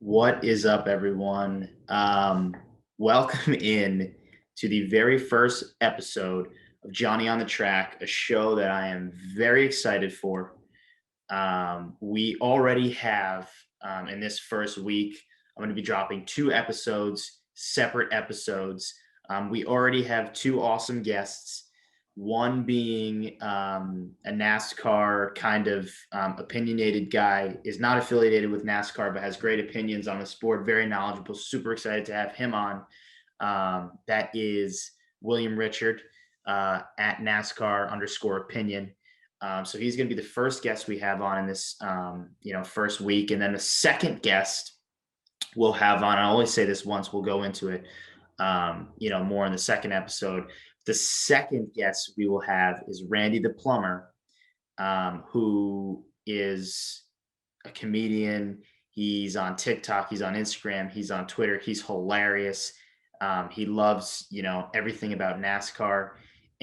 What is up, everyone? Welcome in to the very first episode of Johnny on the Track, a show that I am very excited for. We already have, in this first week, I'm going to be dropping 2 episodes, separate episodes. We already have 2 awesome guests. One being a NASCAR kind of opinionated guy, is not affiliated with NASCAR, but has great opinions on the sport, very knowledgeable, super excited to have him on. That is William Richard at NASCAR_opinion. So he's going to be the first guest we have on in this, first week. And then the second guest we'll have on, I always say this once, we'll go into it, more in the second episode. The second guest we will have is Randy the Plumber, who is a comedian. He's on TikTok, he's on Instagram, he's on Twitter. He's hilarious. He loves, everything about NASCAR.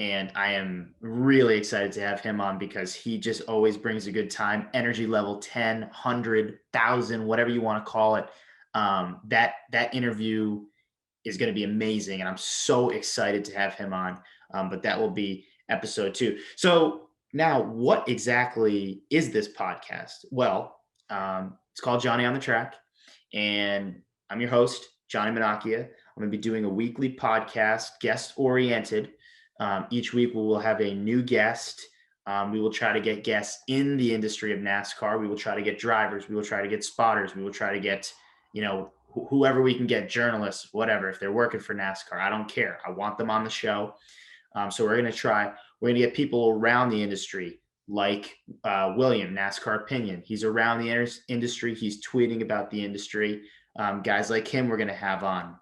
And I am really excited to have him on because he just always brings a good time. Energy level 10, 100, 1,000, whatever you want to call it. That interview is going to be amazing, and I'm so excited to have him on. But that will be episode 2. So now, what exactly is this podcast? Well, it's called Johnny on the Track, and I'm your host, Johnny Menachia. I'm going to be doing a weekly podcast, guest-oriented. Each week, we will have a new guest. We will try to get guests in the industry of NASCAR. We will try to get drivers. We will try to get spotters. We will try to get, whoever we can get, journalists, whatever. If they're working for NASCAR, I don't care. I want them on the show. So we're going to get people around the industry, like William, NASCAR Opinion. He's around the industry. He's tweeting about the industry. Guys like him we're going to have on.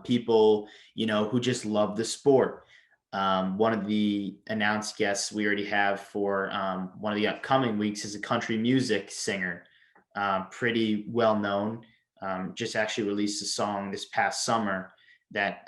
People, who just love the sport. One of the announced guests we already have for one of the upcoming weeks is a country music singer, pretty well known. Just actually released a song this past summer that,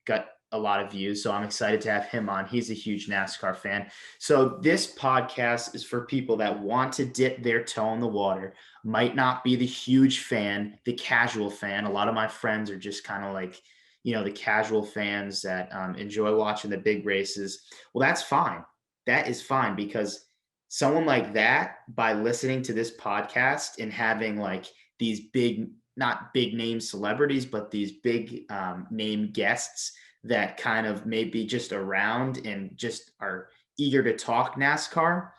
got a lot of views. So I'm excited to have him on. He's a huge NASCAR fan. So this podcast is for people that want to dip their toe in the water, might not be the huge fan, the casual fan. A lot of my friends are just kind of like, the casual fans that enjoy watching the big races. Well, that's fine. That is fine, because someone like that, by listening to this podcast and having like these big, not big name celebrities, but these big name guests that kind of maybe just around and just are eager to talk NASCAR,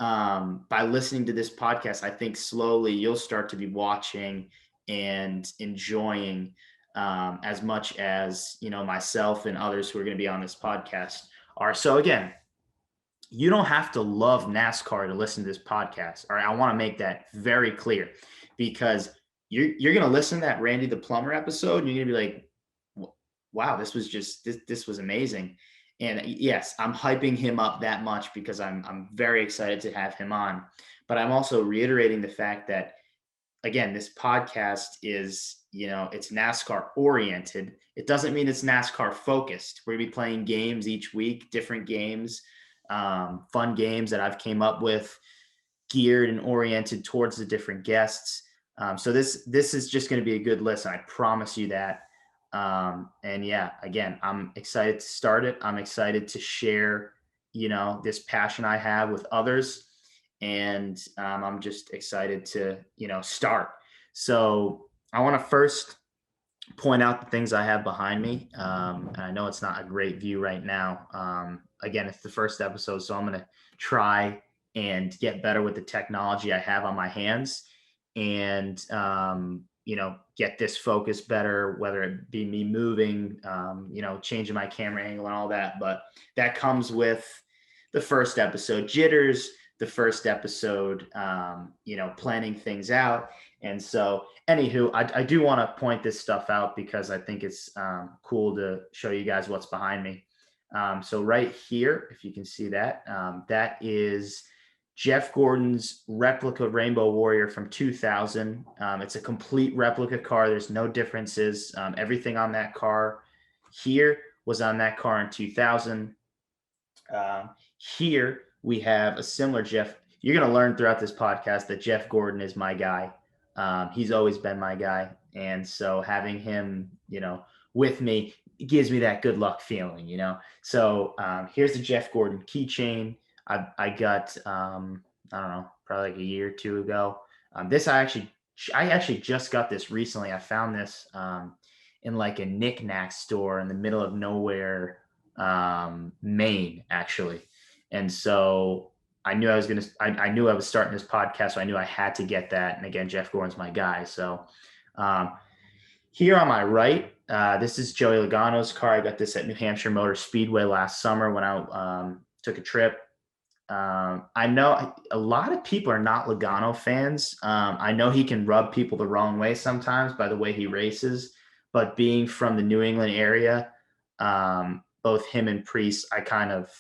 by listening to this podcast, I think slowly you'll start to be watching and enjoying as much as, myself and others who are going to be on this podcast are. So again, you don't have to love NASCAR to listen to this podcast. All right. I want to make that very clear, because you're going to listen to that Randy the Plumber episode and you're going to be like, wow, this was amazing. And yes, I'm hyping him up that much because I'm very excited to have him on. But I'm also reiterating the fact that, again, this podcast is, it's NASCAR oriented. It doesn't mean it's NASCAR focused. We're gonna be playing games each week, different games, fun games that I've came up with, geared and oriented towards the different guests. So this is just going to be a good listen. I promise you that. And yeah, again, I'm excited to start it. I'm excited to share, this passion I have with others. And I'm just excited to, start. So I want to first point out the things I have behind me. And I know it's not a great view right now. Again, it's the first episode, so I'm going to try and get better with the technology I have on my hands, and get this focus better, whether it be me moving, changing my camera angle and all that. But that comes with the first episode. Jitters, the first episode, planning things out. And so, anywho, I do want to point this stuff out because I think it's cool to show you guys what's behind me. So right here, if you can see that, that is Jeff Gordon's Replica Rainbow Warrior from 2000. It's a complete replica car. There's no differences. Everything on that car here was on that car in 2000. Here we have a similar Jeff. You're going to learn throughout this podcast that Jeff Gordon is my guy. He's always been my guy. And so having him, with me, it gives me that good luck feeling. So here's the Jeff Gordon keychain. I got, I don't know, probably like a year or two ago. This I actually just got this recently. I found this in like a knick-knack store in the middle of nowhere, Maine, actually. And so I knew I knew I was starting this podcast, so I knew I had to get that. And again, Jeff Gordon's my guy. So here on my right, this is Joey Logano's car. I got this at New Hampshire Motor Speedway last summer when I took a trip. I know a lot of people are not Logano fans. I know he can rub people the wrong way sometimes by the way he races, but being from the New England area, both him and Priest, I kind of,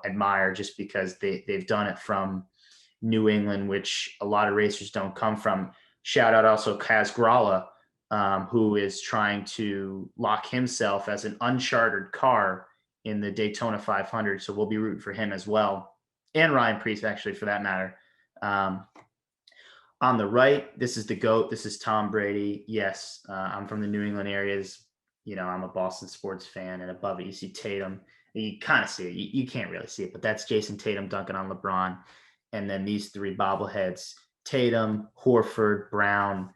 admire just because they've done it from New England, which a lot of racers don't come from. Shout out also Kaz Gralla, who is trying to lock himself as an unchartered car in the Daytona 500. So we'll be rooting for him as well. And Ryan Priest, actually, for that matter. On the right, this is the GOAT. This is Tom Brady. Yes, I'm from the New England areas. I'm a Boston sports fan, and above it, you see Tatum. You kind of see it. You can't really see it, but that's Jason Tatum dunking on LeBron. And then these three bobbleheads, Tatum, Horford, Brown.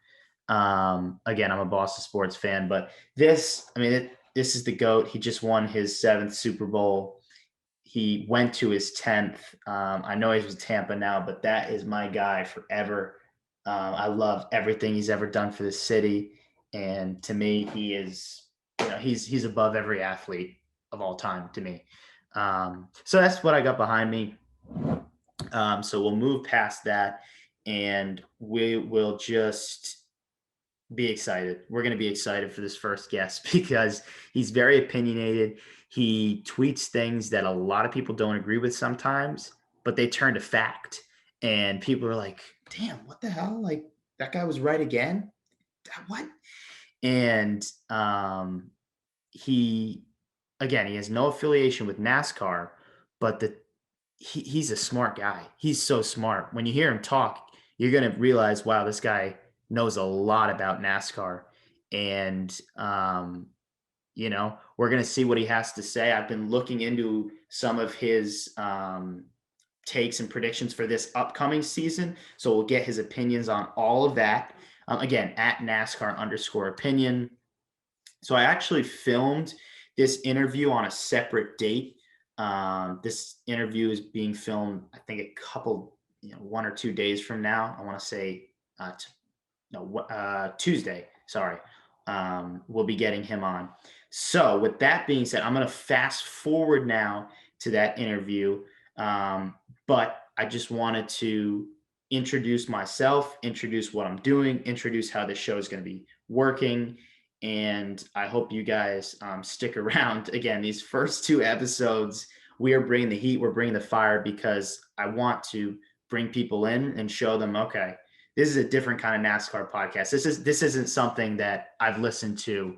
Again, I'm a Boston sports fan, but this is the GOAT. He just won his 7th Super Bowl. He went to his 10th. I know he's with Tampa now, but that is my guy forever. I love everything he's ever done for the city. And to me, he is, he's above every athlete of all time to me. So that's what I got behind me. So we'll move past that and we will just be excited. We're going to be excited for this first guest because he's very opinionated. He tweets things that a lot of people don't agree with sometimes, but they turn to fact. And people are like, damn, what the hell? Like, that guy was right again? What? And he has no affiliation with NASCAR, but he's a smart guy. He's so smart. When you hear him talk, you're going to realize, wow, this guy knows a lot about NASCAR. And, we're going to see what he has to say. I've been looking into some of his takes and predictions for this upcoming season. So we'll get his opinions on all of that. Again, at NASCAR_opinion. So I actually filmed this interview on a separate date. This interview is being filmed, I think, a couple, 1 or 2 days from now. I want to say Tuesday. Sorry. We'll be getting him on. So with that being said, I'm going to fast forward now to that interview. But I just wanted to introduce myself, introduce what I'm doing, introduce how this show is going to be working. And I hope you guys stick around. Again, these first 2 episodes, we are bringing the heat, we're bringing the fire, because I want to bring people in and show them, okay, this is a different kind of NASCAR podcast. This isn't something that I've listened to,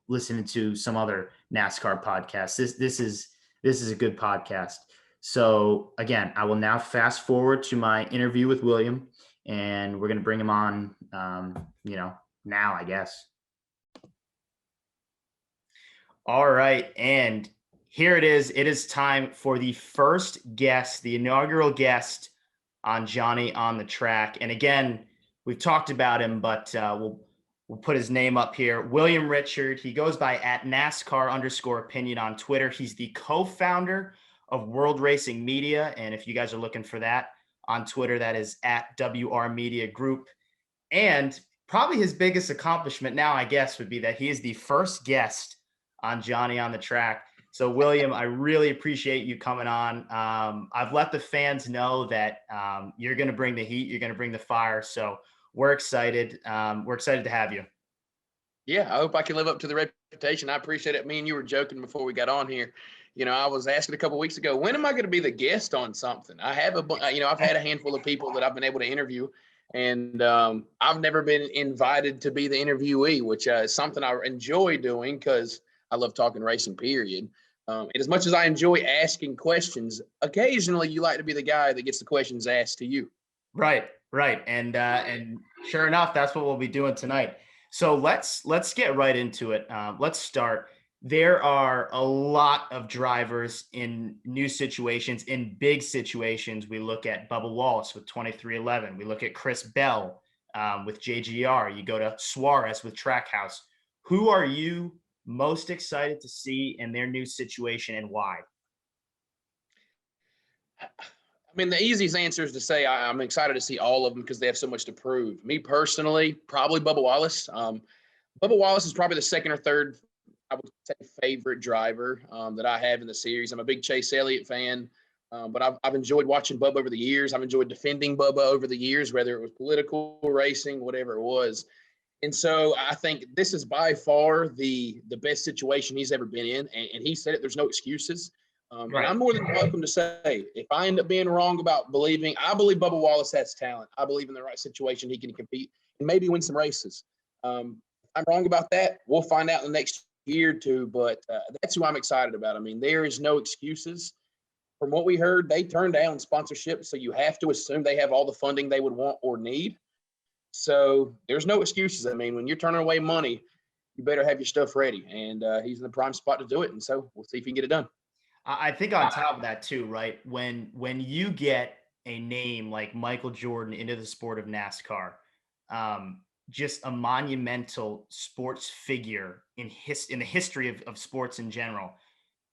listening to some other NASCAR podcasts. This is a good podcast. So again, I will now fast forward to my interview with William, and we're going to bring him on, now, I guess. All right. And here it is. It is time for the first guest, the inaugural guest on Johnny on the Track. And again, we've talked about him, but we'll put his name up here. William Richard. He goes by at NASCAR_opinion on Twitter. He's the co-founder of World Racing Media. And if you guys are looking for that on Twitter, that is at WR Media Group. And probably his biggest accomplishment now, I guess, would be that he is the first guest on Johnny on the Track. So, William, I really appreciate you coming on. I've let the fans know that you're going to bring the heat, you're going to bring the fire. So, we're excited. We're excited to have you. Yeah, I hope I can live up to the reputation. I appreciate it. Me and you were joking before we got on here. I was asking a couple weeks ago, when am I going to be the guest on something? I have I've had a handful of people that I've been able to interview, and I've never been invited to be the interviewee, which is something I enjoy doing because I love talking racing. Period. And as much as I enjoy asking questions, occasionally you like to be the guy that gets the questions asked to you. Right, right, and sure enough, that's what we'll be doing tonight. So let's get right into it. Let's start. There are a lot of drivers in new situations, in big situations. We look at Bubba Wallace with 2311. We look at Chris Bell with JGR. You go to Suarez with Trackhouse. Who are you most excited to see in their new situation and why? I mean, the easiest answer is to say I'm excited to see all of them because they have so much to prove. Me personally, probably Bubba Wallace. Bubba Wallace is probably the second or third, I would say, favorite driver that I have in the series. I'm a big Chase Elliott fan, but I've enjoyed watching Bubba over the years. I've enjoyed defending Bubba over the years, whether it was political, racing, whatever it was. And so I think this is by far the best situation he's ever been in. And he said it, there's no excuses. And Right. I'm more than welcome to say, if I end up being wrong about believing, I believe Bubba Wallace has talent. I believe in the right situation he can compete and maybe win some races. If I'm wrong about that, we'll find out in the next year or two. But that's who I'm excited about. I mean, there is no excuses. From what we heard, they turned down sponsorship, so you have to assume they have all the funding they would want or need. So there's no excuses. I mean, when you're turning away money, you better have your stuff ready. And he's in the prime spot to do it. And so we'll see if he can get it done. I think on top of that too, right? When you get a name like Michael Jordan into the sport of NASCAR, just a monumental sports figure in the history of sports in general.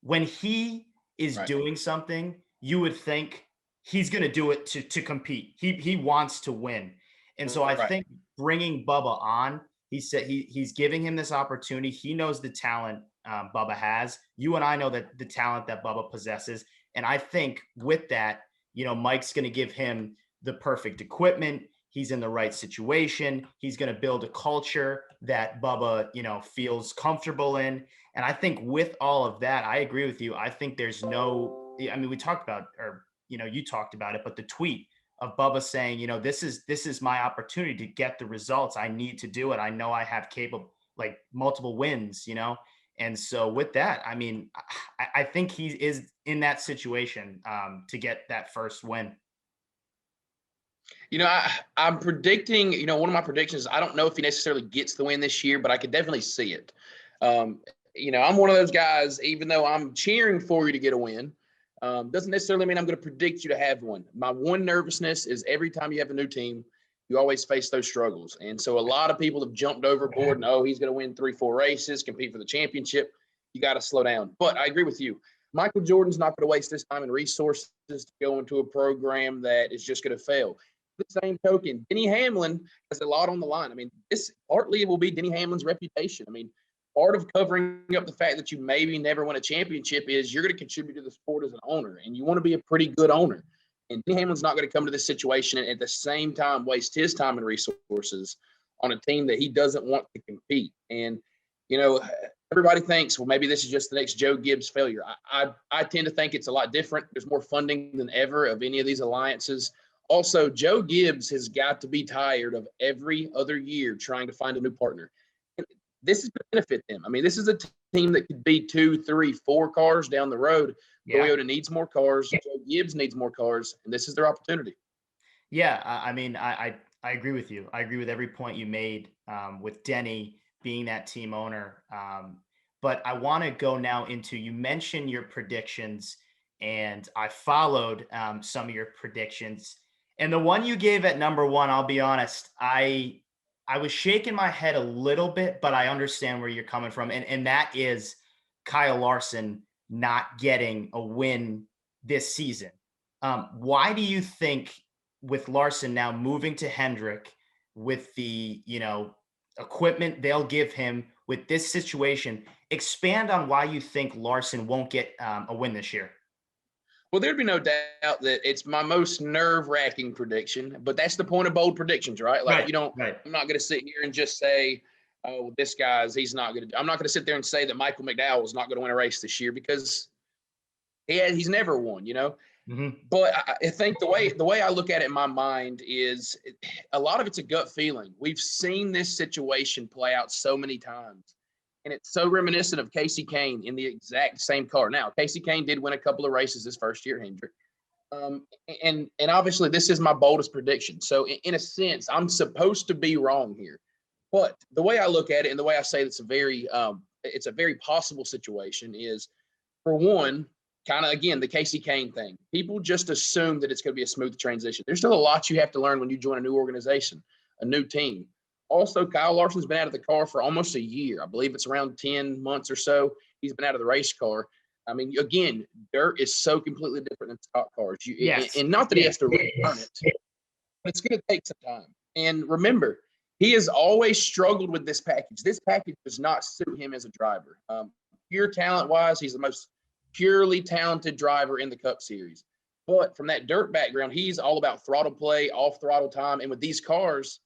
When he is Right. doing something, you would think he's going to do it to compete. He wants to win, and so I Right. think bringing Bubba on, he said he's giving him this opportunity. He knows the talent Bubba has. You and I know that the talent that Bubba possesses, and I think with that, Mike's going to give him the perfect equipment. He's in the right situation. He's going to build a culture that Bubba, feels comfortable in. And I think with all of that, I agree with you. I think there's no, I mean, we talked about, or, you talked about it, but the tweet of Bubba saying, this is my opportunity to get the results. I need to do it. I know I have like multiple wins, And so with that, I mean, I think he is in that situation to get that first win. I'm predicting, one of my predictions, I don't know if he necessarily gets the win this year, but I could definitely see it. Um, I'm one of those guys, even though I'm cheering for you to get a win, doesn't necessarily mean I'm going to predict you to have one. My one nervousness is every time you have a new team, you always face those struggles. And so a lot of people have jumped overboard and, he's going to win 3-4 races, compete for the championship. You got to slow down. But I agree with you. Michael Jordan's not going to waste his time and resources to go into a program that is just going to fail. The same token, Denny Hamlin has a lot on the line. I mean, this partly will be Denny Hamlin's reputation. I mean, part of covering up the fact that you maybe never win a championship is you're going to contribute to the sport as an owner, and you want to be a pretty good owner. And Denny Hamlin's not going to come to this situation and at the same time waste his time and resources on a team that he doesn't want to compete. And, everybody thinks, well, maybe this is just the next Joe Gibbs failure. I tend to think it's a lot different. There's more funding than ever of any of these alliances. Also, Joe Gibbs has got to be tired of every other year trying to find a new partner. This is going to benefit them. I mean, this is a team that could be 2, 3, 4 cars down the road. Yeah. Toyota needs more cars. Joe Gibbs needs more cars, and this is their opportunity. Yeah, I mean, I agree with you. I agree with every point you made with Denny being that team owner. But I want to go now into, you mentioned your predictions, and I followed some of your predictions. And the one you gave at number one, I'll be honest, I was shaking my head a little bit, but I understand where you're coming from. And that is Kyle Larson not getting a win this season. Why do you think with Larson now moving to Hendrick with the, equipment they'll give him with this situation, Expand on why you think Larson won't get a win this year. Well, there'd be no doubt that it's my most nerve-wracking prediction, but that's the point of bold predictions, right? Like Right, right. I'm not going to sit here and just say, oh, he's not going to, I'm not going to sit there and say that Michael McDowell is not going to win a race this year because he's never won. Mhm. But I think the way I look at it in my mind is a lot of it's a gut feeling. We've seen this situation play out so many times, and it's so reminiscent of Casey Kane in the exact same car. Now, Casey Kane did win a couple of races his first year, Hendrick. And obviously this is my boldest prediction. So in a sense, I'm supposed to be wrong here. But the way I look at it and the way I say it's a very possible situation is, for one, kind of again the Casey Kane thing. People just assume that it's going to be a smooth transition. There's still a lot you have to learn when you join a new organization, a new team. Also, Kyle Larson's been out of the car for almost a year. I believe it's around 10 months or so. He's been out of the race car. I mean, again, dirt is so completely different than stock cars. Yes. And not that he has to learn it, but it's going to take some time. And remember, he has always struggled with this package. This package does not suit him as a driver. Pure talent-wise, he's the most purely talented driver in the Cup Series. But from that dirt background, he's all about throttle play, off throttle time. And with these cars,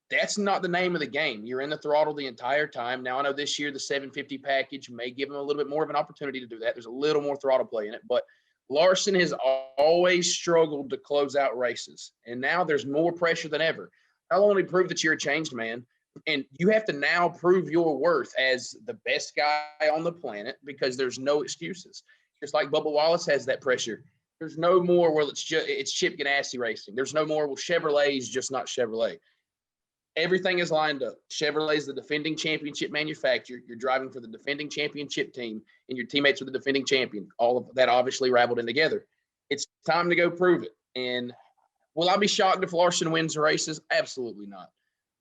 that's not the name of the game. You're in the throttle the entire time. Now, I know this year the 750 package may give him a little bit more of an opportunity to do that. There's a little more throttle play in it, but Larson has always struggled to close out races, and now there's more pressure than ever. Not only prove that you're a changed man, and you have to now prove your worth as the best guy on the planet because there's no excuses. Just like Bubba Wallace has that pressure. There's no more, well, it's Chip Ganassi racing. There's no more, well, Chevrolet's just not Chevrolet. Everything is lined up. Chevrolet is the defending championship manufacturer. You're driving for the defending championship team, and your teammates are the defending champion. All of that obviously raveled in together. It's time to go prove it. And will I be shocked if Larson wins races? Absolutely not.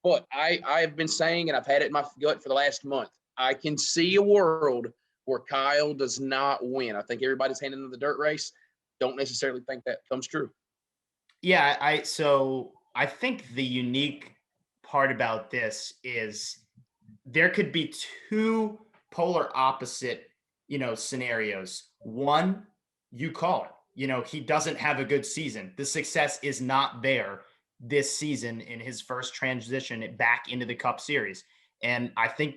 But I have been saying, and I've had it in my gut for the last month, I can see a world where Kyle does not win. I think everybody's handing in the dirt race. Don't necessarily think that comes true. Yeah, so I think the unique part about this is there could be two polar opposite, scenarios. One, you call it. He doesn't have a good season. The success is not there this season in his first transition back into the Cup Series. And I think,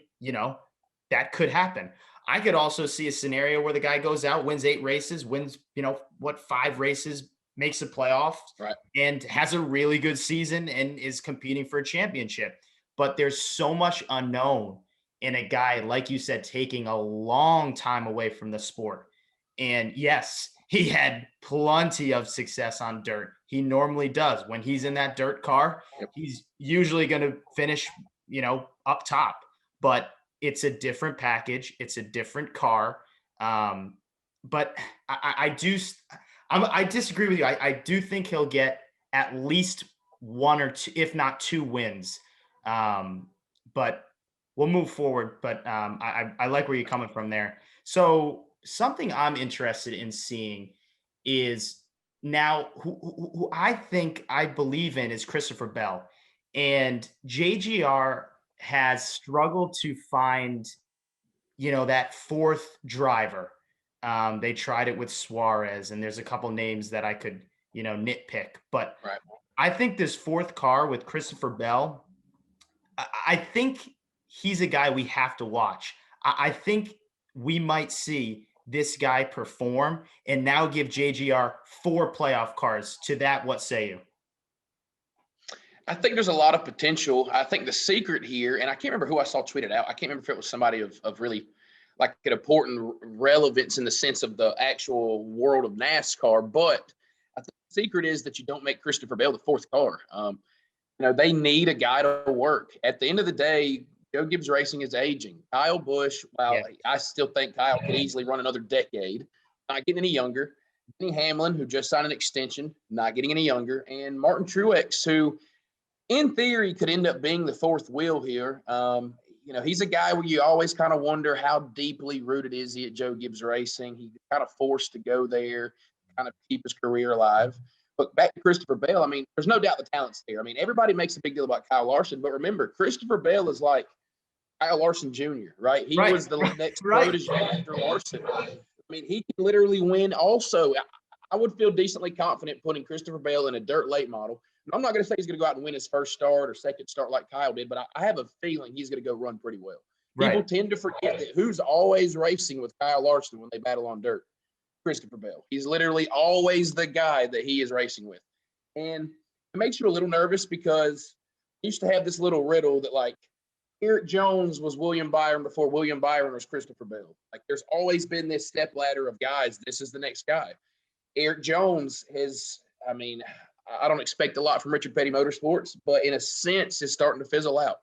that could happen. I could also see a scenario where the guy goes out, wins 8 races, wins, 5 races, makes the playoffs, Right. and has a really good season and is competing for a championship. But there's so much unknown in a guy, like you said, taking a long time away from the sport. And yes, he had plenty of success on dirt. He normally does. When he's in that dirt car, he's usually going to finish, up top. But it's a different package. It's a different car. But I disagree with you. I do think he'll get at least 1 or 2, if not 2 wins. But we'll move forward. But I like where you're coming from there. So something I'm interested in seeing is now who I believe in is Christopher Bell. And JGR has struggled to find, that 4th driver. They tried it with Suarez, and there's a couple names that I could, nitpick. But Right. I think this 4th car with Christopher Bell, I think he's a guy we have to watch. I think we might see this guy perform and now give JGR 4 playoff cars. To that, what say you? I think there's a lot of potential. I think the secret here, and I can't remember who I saw tweeted out. I can't remember if it was somebody of really like an important relevance in the sense of the actual world of NASCAR. But I think the secret is that you don't make Christopher Bell the 4th car. They need a guy to work. At the end of the day, Joe Gibbs Racing is aging. Kyle Busch, I still think Kyle could easily run another decade, not getting any younger. Denny Hamlin, who just signed an extension, not getting any younger. And Martin Truex, who in theory could end up being the 4th wheel here. He's a guy where you always kind of wonder how deeply rooted is he at Joe Gibbs Racing. He's kind of forced to go there, kind of keep his career alive. But back to Christopher Bell, I mean, there's no doubt the talent's there. I mean, everybody makes a big deal about Kyle Larson, but remember, Christopher Bell is like Kyle Larson Jr., right? He Right. was the next Right. protege after Larson. I mean, he can literally win also. I would feel decently confident putting Christopher Bell in a dirt late model. And I'm not going to say he's going to go out and win his first start or second start like Kyle did, but I have a feeling he's going to go run pretty well. Right. People tend to forget that who's always racing with Kyle Larson when they battle on dirt? Christopher Bell. He's literally always the guy that he is racing with. And it makes you a little nervous because I used to have this little riddle that, like, Eric Jones was William Byron before William Byron was Christopher Bell. Like, there's always been this step ladder of guys. This is the next guy. Eric Jones has, I mean, I don't expect a lot from Richard Petty Motorsports, but in a sense, is starting to fizzle out.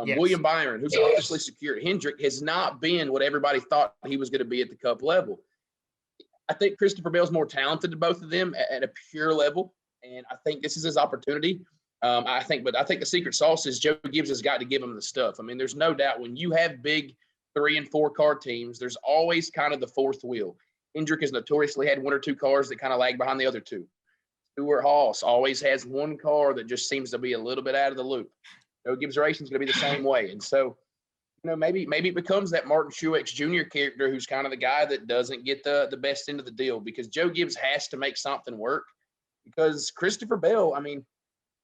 Yes. William Byron, who's obviously secured Hendrick, has not been what everybody thought he was going to be at the Cup level. I think Christopher Bell's more talented than both of them at a pure level, and I think this is his opportunity. I think the secret sauce is Joe Gibbs has got to give him the stuff. I mean, there's no doubt when you have big 3 and 4 car teams, there's always kind of the fourth wheel. Hendrick has notoriously had 1 or 2 cars that kind of lag behind the other 2. Stewart Haas always has 1 car that just seems to be a little bit out of the loop. Joe Gibbs Racing is going to be the same way. And so, maybe it becomes that Martin Truex Jr. character who's kind of the guy that doesn't get the best end of the deal, because Joe Gibbs has to make something work, because Christopher Bell, I mean,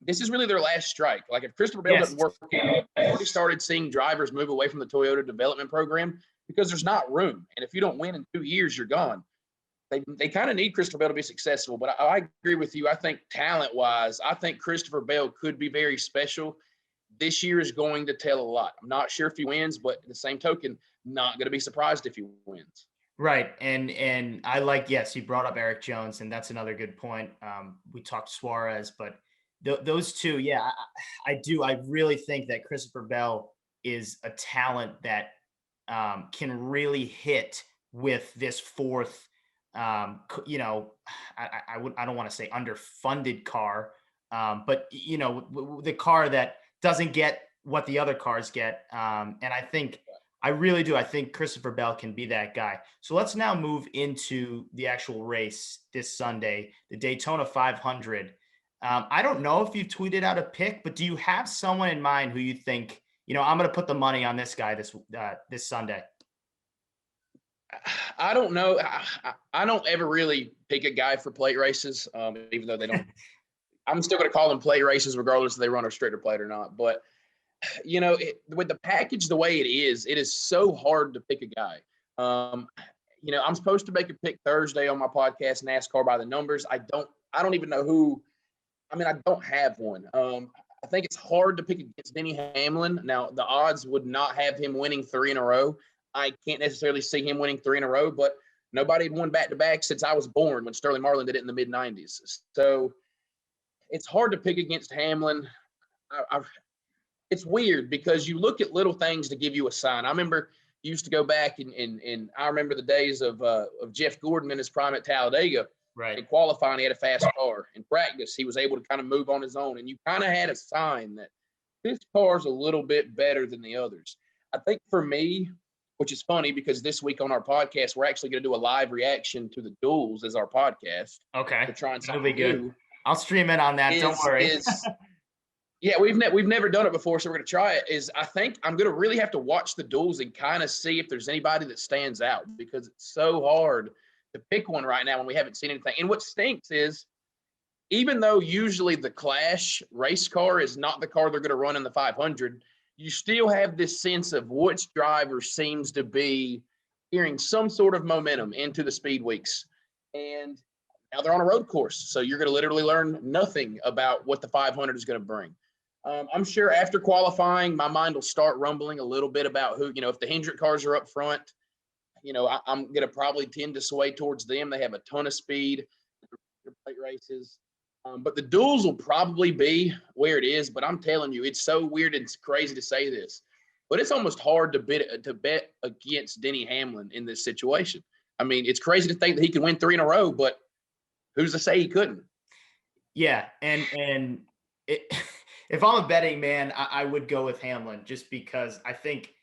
this is really their last strike. Like, if Christopher Bell doesn't work, I've already started seeing drivers move away from the Toyota development program because there's not room. And if you don't win in 2 years, you're gone. They kind of need Christopher Bell to be successful. But I agree with you. I think talent-wise, I think Christopher Bell could be very special. This year is going to tell a lot. I'm not sure if he wins, but at the same token, not going to be surprised if he wins. Right. And I like, yes, you brought up Eric Jones, and that's another good point. We talked Suarez, but those two, yeah, I do. I really think that Christopher Bell is a talent that can really hit with this fourth, I don't want to say underfunded car, but the car that doesn't get what the other cars get. And I really do. I think Christopher Bell can be that guy. So let's now move into the actual race this Sunday, the Daytona 500. I don't know if you've tweeted out a pick, but do you have someone in mind who you think, I'm going to put the money on this guy this Sunday? I don't know. I don't ever really pick a guy for plate races, even though they don't. I'm still going to call them plate races regardless if they run a straighter plate or not. But, with the package the way it is so hard to pick a guy. I'm supposed to make a pick Thursday on my podcast, NASCAR by the Numbers. I don't even know who. I mean, I don't have one. I think it's hard to pick against Denny Hamlin. Now, the odds would not have him winning 3 in a row. I can't necessarily see him winning 3 in a row, but nobody had won back-to-back since I was born when Sterling Marlin did it in the mid-'90s. So it's hard to pick against Hamlin. It's weird because you look at little things to give you a sign. I remember you used to go back and I remember the days of Jeff Gordon in his prime at Talladega. Right. In qualifying, he had a fast car. In practice, he was able to kind of move on his own. And you kind of had a sign that this car is a little bit better than the others. I think for me, which is funny because this week on our podcast, we're actually going to do a live reaction to the duels as our podcast. Okay. To try and that'll be good. New. I'll stream it on that. Don't worry. Yeah, we've never done it before, so we're going to try it. I think I'm going to really have to watch the duels and kind of see if there's anybody that stands out, because it's so hard to pick one right now when we haven't seen anything. And what stinks is, even though usually the Clash race car is not the car they're going to run in the 500, you still have this sense of which driver seems to be carrying some sort of momentum into the speed weeks. And now they're on a road course, so you're going to literally learn nothing about what the 500 is going to bring. I'm sure after qualifying, my mind will start rumbling a little bit about who, if the Hendrick cars are up front, I'm going to probably tend to sway towards them. They have a ton of speed, plate races. But the duels will probably be where it is. But I'm telling you, it's so weird and crazy to say this, but it's almost hard to bet against Denny Hamlin in this situation. I mean, it's crazy to think that he can win 3 in a row, but who's to say he couldn't? Yeah, and if I'm a betting man, I would go with Hamlin, just because I think,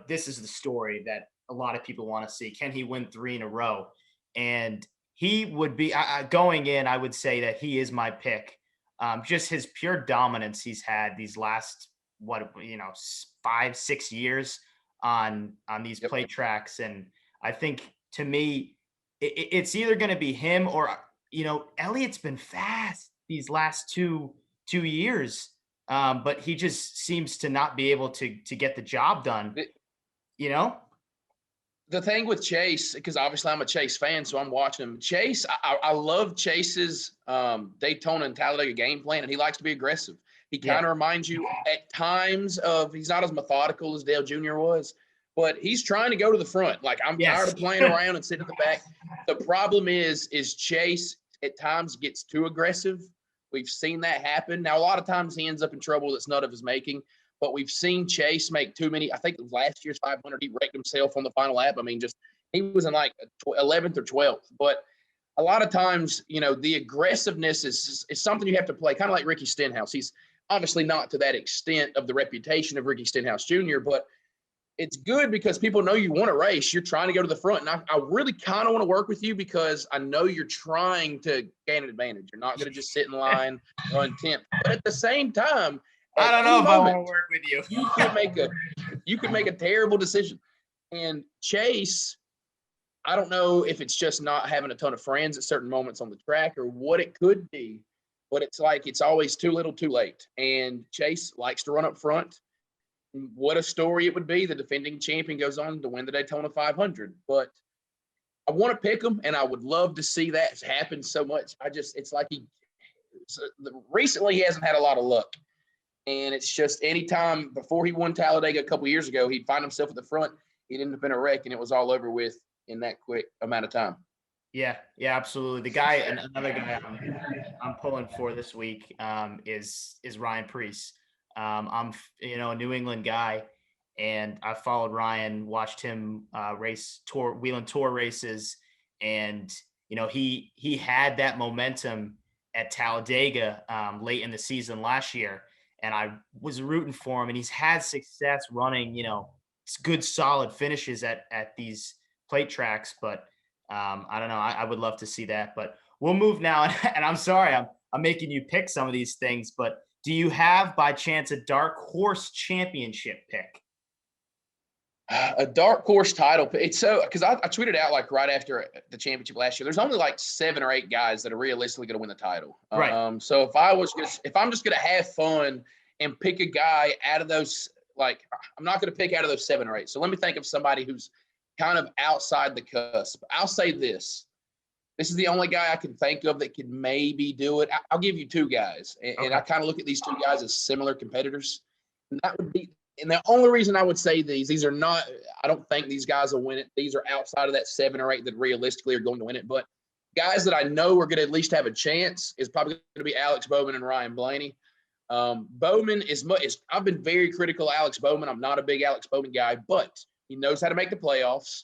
this is the story that a lot of people want to see. Can he win 3 in a row? And he would be going in. I would say that he is my pick. Just his pure dominance he's had these last 5-6 years on these Yep. plate tracks. And I think, to me, it's either going to be him or, Elliott's been fast these last two years. But he just seems to not be able to get the job done, The, you know? the thing with Chase, because obviously I'm a Chase fan, so I'm watching him. Chase, I love Chase's Daytona and Talladega game plan, and he likes to be aggressive. He Yeah. kind of reminds you at times of, he's not as methodical as Dale Jr. was, but he's trying to go to the front. Like, I'm tired Yes. of playing around and sitting in the back. The problem is Chase at times gets too aggressive. We've seen that happen. Now, a lot of times he ends up in trouble that's none of his making, but we've seen Chase make too many. I think it was last year's 500, he wrecked himself on the final lap. I mean, just he was in like 11th or 12th. But a lot of times, the aggressiveness is something you have to play, kind of like Ricky Stenhouse. He's obviously not to that extent of the reputation of Ricky Stenhouse Jr., but it's good because people know you want to race. You're trying to go to the front. And I really kind of want to work with you because I know you're trying to gain an advantage. You're not going to just sit in line, run 10th. But at the same time, I at don't any know if I want to moment, work with you. you could make a terrible decision. And Chase, I don't know if it's just not having a ton of friends at certain moments on the track or what it could be, but it's like it's always too little, too late. And Chase likes to run up front. What a story it would be. The defending champion goes on to win the Daytona 500. But I want to pick him, and I would love to see that happen so much. It's like recently he hasn't had a lot of luck. And it's just anytime before he won Talladega a couple years ago, he'd find himself at the front. He'd end up in a wreck, and it was all over with in that quick amount of time. Yeah, absolutely. The guy, and another guy I'm pulling for this week is Ryan Preece. I'm a New England guy, and I followed Ryan, watched him race Whelen Tour races, and he had that momentum at Talladega late in the season last year, and I was rooting for him, and he's had success running good solid finishes at these plate tracks, but I don't know. I would love to see that, but we'll move now. And I'm sorry, I'm making you pick some of these things, but do you have by chance a dark horse championship pick? A dark horse title. It's so because I tweeted out like right after the championship last year. There's only like 7 or 8 guys that are realistically going to win the title. Right. So if I'm just going to have fun and pick a guy out of those, like I'm not going to pick out of those 7 or 8. So let me think of somebody who's kind of outside the cusp. I'll say this. This is the only guy I can think of that could maybe do it. I'll give you 2 guys, and I kind of look at these 2 guys as similar competitors. And that would be, and the only reason I would say these are not, I don't think these guys will win it. These are outside of that 7 or 8 that realistically are going to win it. But guys that I know are going to at least have a chance is probably going to be Alex Bowman and Ryan Blaney. Bowman I've been very critical of Alex Bowman. I'm not a big Alex Bowman guy, but he knows how to make the playoffs.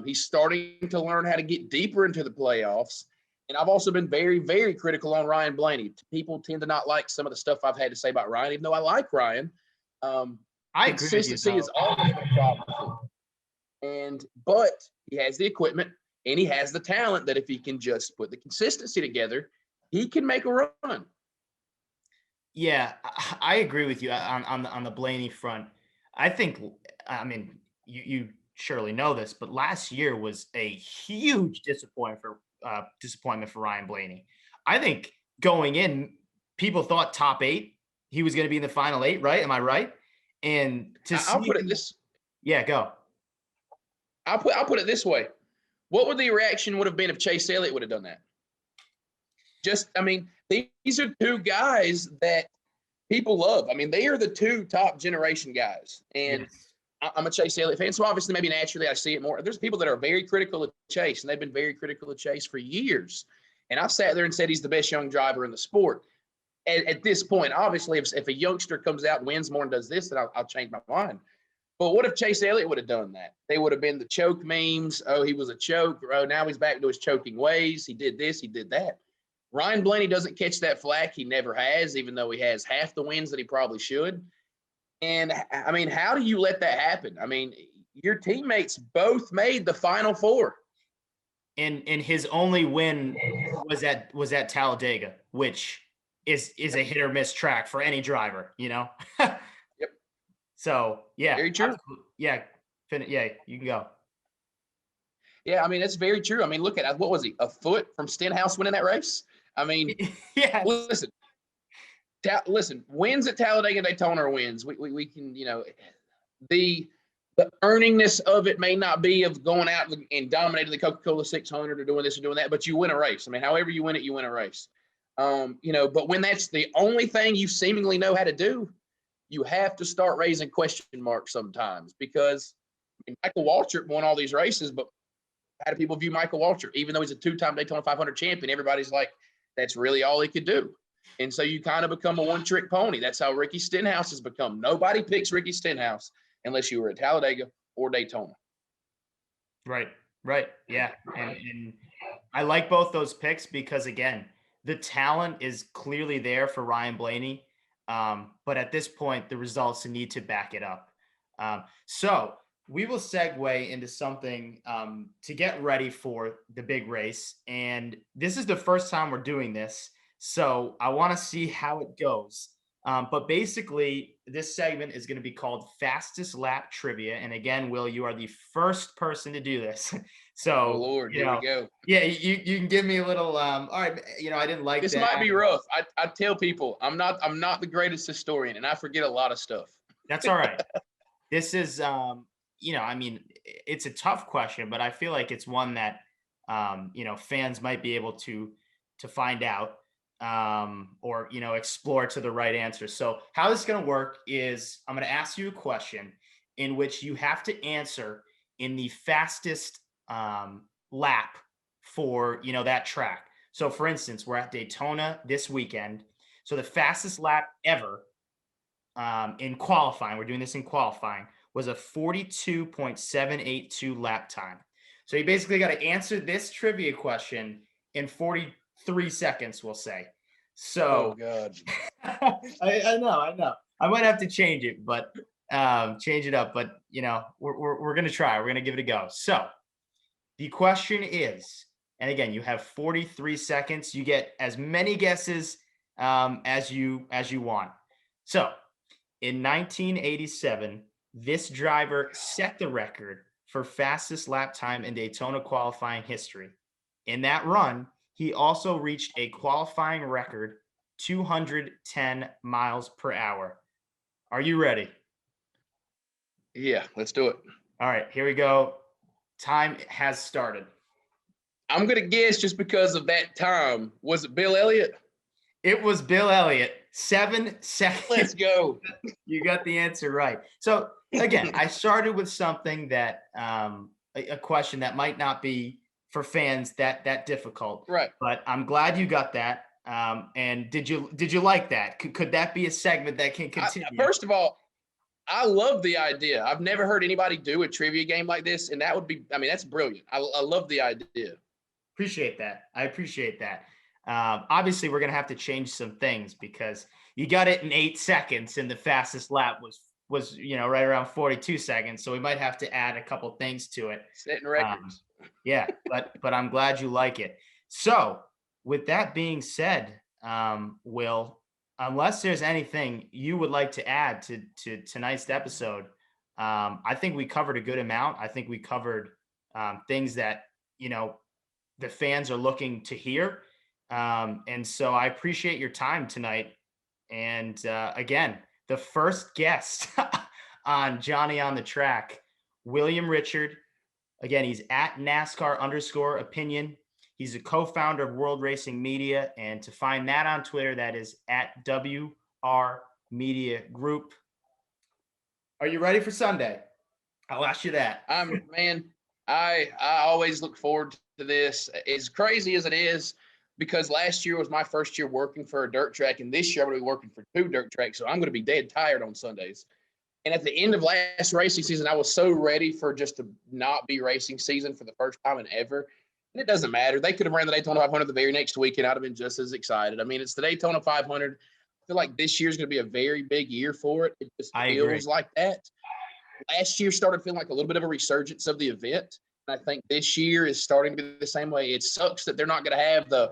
He's starting to learn how to get deeper into the playoffs. And I've also been very, very critical on Ryan Blaney. People tend to not like some of the stuff I've had to say about Ryan, even though I like Ryan. I agree with you, Consistency is always a problem. But he has the equipment and he has the talent that if he can just put the consistency together, he can make a run. Yeah, I agree with you on the Blaney front. I mean, you surely know this, but last year was a huge disappointment for Ryan Blaney. I think going in, people thought top 8, he was going to be in the final 8, right? Am I right? And I'll put it this. Yeah, go. I'll put it this way. What would the reaction would have been if Chase Elliott would have done that? I mean, these are 2 guys that people love. I mean, they are the 2 top generation guys. And Yes. I'm a Chase Elliott fan, so obviously maybe naturally I see it more. There's people that are very critical of Chase, and they've been very critical of Chase for years. And I've sat there and said he's the best young driver in the sport. At this point, obviously, if a youngster comes out and wins more and does this, then I'll change my mind. But what if Chase Elliott would have done that? They would have been the choke memes. Oh, he was a choke. Oh, now he's back to his choking ways. He did this. He did that. Ryan Blaney doesn't catch that flack. He never has, even though he has half the wins that he probably should. And, I mean, how do you let that happen? I mean, your teammates both made the Final Four. And his only win was at Talladega, which is a hit or miss track for any driver, Yep. So yeah, Very true. yeah, yeah, you can go. Yeah, I mean, that's very true. I mean, look at what was he, a foot from Stenhouse winning that race? I mean, Yes. listen, listen, wins at Talladega and Daytona are wins. We can, the the earningness of it may not be of going out and dominating the Coca-Cola 600 or doing this or doing that, but you win a race. I mean, however you win it, you win a race. But when that's the only thing you seemingly know how to do, you have to start raising question marks sometimes because Michael Waltrip won all these races, but how do people view Michael Waltrip? Even though he's a two-time Daytona 500 champion, everybody's like, that's really all he could do. And so you kind of become a one-trick pony. That's how Ricky Stenhouse has become. Nobody picks Ricky Stenhouse unless you were at Talladega or Daytona. Right. Right. Yeah. And I like both those picks because again, the talent is clearly there for Ryan Blaney. But at this point, the results need to back it up. So we will segue into something to get ready for the big race. And this is the first time we're doing this. So I want to see how it goes. But basically, this segment is going to be called Fastest Lap Trivia. And again, Will, you are the first person to do this. Oh So, Lord, here we go. yeah, you can give me a little, all right, I didn't like This that. might be rough. I tell people I'm not the greatest historian and I forget a lot of stuff. That's all right. This is, I mean, it's a tough question, but I feel like it's one that, fans might be able to find out or, explore to the right answer. So how this is going to work is I'm going to ask you a question in which you have to answer in the fastest lap for, that track. So for instance, we're at Daytona this weekend. So the fastest lap ever in qualifying, we're doing this in qualifying, was a 42.782 lap time. So you basically got to answer this trivia question in 43 seconds, we'll say. Oh So God. I know. I might have to change it, but change it up. But we're gonna try. We're gonna give it a go. So the question is, and again, you have 43 seconds. You get as many guesses as you want. So in 1987, this driver set the record for fastest lap time in Daytona qualifying history. In that run, he also reached a qualifying record 210 miles per hour. Are you ready? Yeah, let's do it. All right, here we go. Time has started. I'm gonna guess just because of that time. Was it Bill Elliott? It was Bill Elliott. 7 seconds. Let's go. You got the answer right. So again, I started with something that a question that might not be for fans that difficult. Right. But I'm glad you got that. And did you like that? Could that be a segment that can continue? First of all, I love the idea. I've never heard anybody do a trivia game like this, and that would be, I mean, that's brilliant. I love the idea. Appreciate that. I appreciate that. Obviously, we're gonna have to change some things because you got it in 8 seconds, and the fastest lap was right around 42 seconds. So we might have to add a couple things to it. Setting records. Yeah, but I'm glad you like it. So with that being said, Will, unless there's anything you would like to add to tonight's episode, I think we covered a good amount. I think we covered things that the fans are looking to hear. And so I appreciate your time tonight. And again, the first guest on Johnny on the Track, William Richard. Again, he's at NASCAR_opinion. He's a co-founder of World Racing Media. And to find that on Twitter, that is at WR Media Group. Are you ready for Sunday? I'll ask you that. I always look forward to this. As crazy as it is, because last year was my first year working for a dirt track, and this year I'm going to be working for 2 dirt tracks, so I'm going to be dead tired on Sundays. And at the end of last racing season, I was so ready for just to not be racing season for the first time in ever. And it doesn't matter. They could have ran the Daytona 500 the very next week, and I'd have been just as excited. I mean, it's the Daytona 500. I feel like this year's going to be a very big year for it. It just feels like that. Last year started feeling like a little bit of a resurgence of the event. And I think this year is starting to be the same way. It sucks that they're not going to have the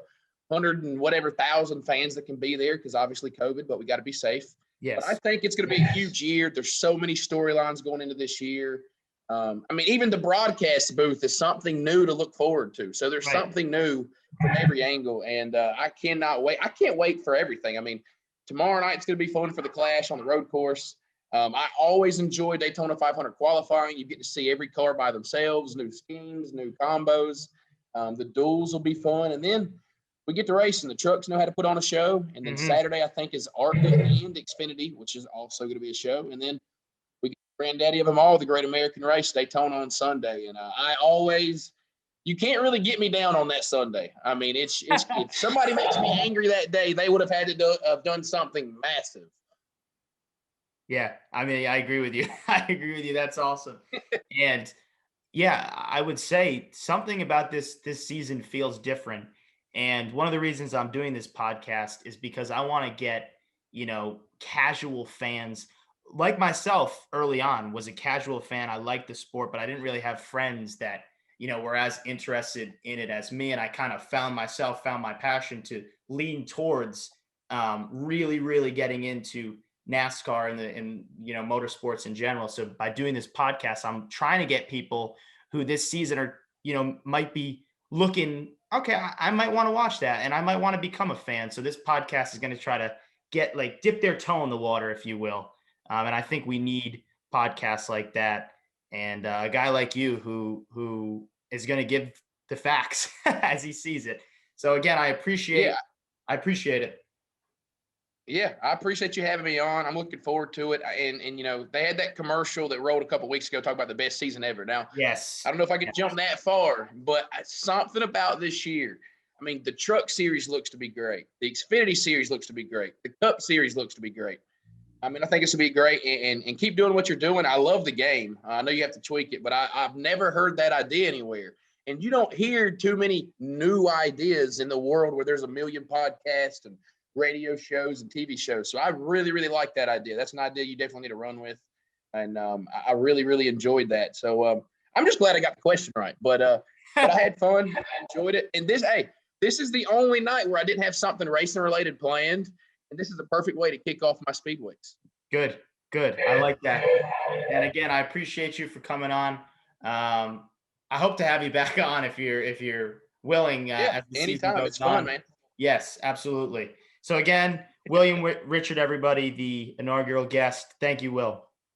100 and whatever thousand fans that can be there because obviously COVID, but we got to be safe. But I Yes. think it's going to be a huge year. There's so many storylines going into this year. I mean, even the broadcast booth is something new to look forward to. So there's Right. something new from every angle, and I cannot wait. I can't wait for everything. I mean, tomorrow night's going to be fun for the Clash on the road course. I always enjoy Daytona 500 qualifying. You get to see every car by themselves, new schemes, new combos. The duels will be fun, and then we get to race, and the trucks know how to put on a show. And then Mhm. Saturday, I think, is ARCA and Xfinity, which is also going to be a show. And then we get granddaddy of them all, the Great American Race, Daytona on Sunday. And you can't really get me down on that Sunday. I mean, it's if somebody makes me angry that day, they would have had to have done something massive. Yeah, I mean, I agree with you. I agree with you. That's awesome. And yeah, I would say something about this season feels different. And one of the reasons I'm doing this podcast is because I want to get, casual fans like myself early on was a casual fan. I liked the sport, but I didn't really have friends that, were as interested in it as me. And I kind of found my passion to lean towards really, really getting into NASCAR and motorsports in general. So by doing this podcast, I'm trying to get people who this season are, might be looking, okay, I might want to watch that and I might want to become a fan. So this podcast is going to try to dip their toe in the water, if you will. And I think we need podcasts like that. And a guy like you who is going to give the facts as he sees it. So again, Yeah. I appreciate it. Yeah, I appreciate you having me on. I'm looking forward to it. And they had that commercial that rolled a couple weeks ago talking about the best season ever. Now, Yes. I don't know if I could jump that far, but something about this year. I mean, the Truck Series looks to be great. The Xfinity Series looks to be great. The Cup Series looks to be great. I mean, I think it's going to be great, and keep doing what you're doing. I love the game. I know you have to tweak it, but I've never heard that idea anywhere. And you don't hear too many new ideas in the world where there's a million podcasts and radio shows and TV shows. So I really, really like that idea. That's an idea you definitely need to run with. And I really, really enjoyed that. So I'm just glad I got the question right. But I had fun. I enjoyed it. And this is the only night where I didn't have something racing related planned. And this is the perfect way to kick off my speedways. Good, good. I like that. And again, I appreciate you for coming on. I hope to have you back on if you're willing Yeah, as the season anytime. goes It's fun, on. man. Yes, absolutely. So again, William Richard, everybody, the inaugural guest. Thank you, Will.